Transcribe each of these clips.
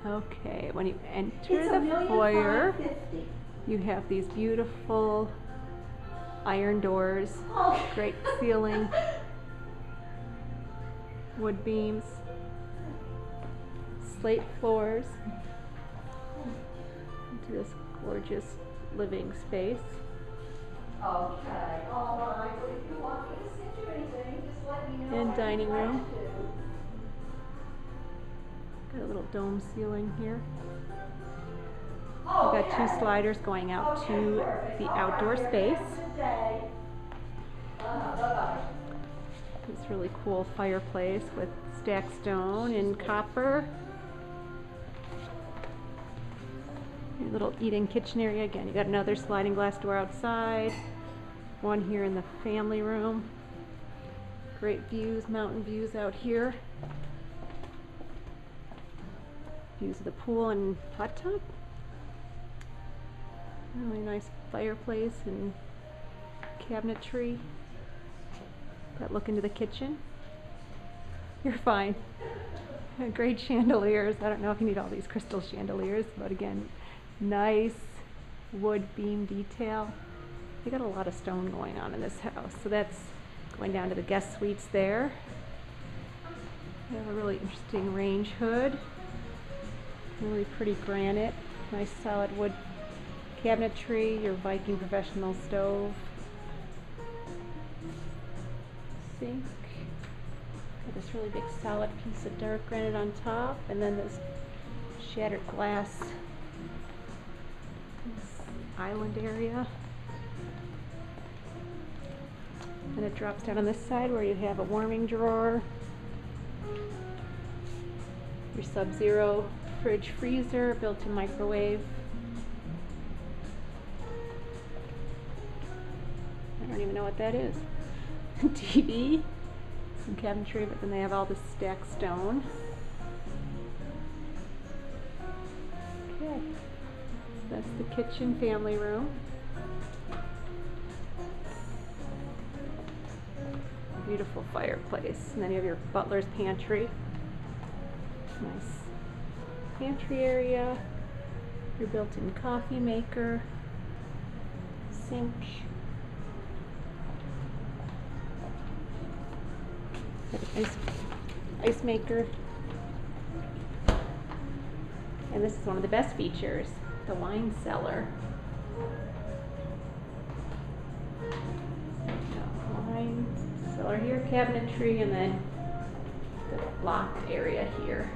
Okay, when you enter the foyer, you have these beautiful iron doors, great ceiling, wood beams, slate floors, into this gorgeous living space. Okay, all right. Well, if you want me to send you anything, just let me know. And dining room. Got a little dome ceiling here. We've got two sliders going out to the outdoor space. This really cool fireplace with stacked stone and copper. Your little eat-in kitchen area. Again, you got another sliding glass door outside. One here in the family room. Great views, mountain views out here. Views of the pool and hot tub. Really nice fireplace and cabinetry. That look into the kitchen. You're fine. Great chandeliers. I don't know if you need all these crystal chandeliers, but again, nice wood beam detail. They got a lot of stone going on in this house. So that's going down to the guest suites there. They have a really interesting range hood. Really pretty granite. Nice solid wood cabinetry. Your Viking professional stove. Sink. Got this really big solid piece of dark granite on top, and then this shattered glass this island area. And it drops down on this side where you have a warming drawer, your Sub-Zero fridge freezer, built-in microwave. I don't even know what that is. TV, some cabinetry, but then they have all this stacked stone. Okay, so that's the kitchen family room. Beautiful fireplace, and then you have your butler's pantry. Nice pantry area, your built-in coffee maker, sink, ice maker, and this is one of the best features, the wine cellar. Wine cellar here, cabinetry, and then the locked area here.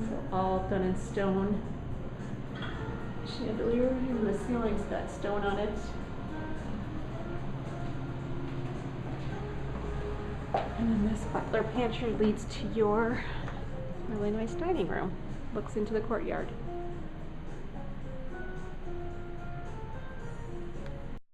So all done in stone. Chandelier, and the ceiling's got stone on it. And then this butler pantry leads to your really nice dining room. Looks into the courtyard.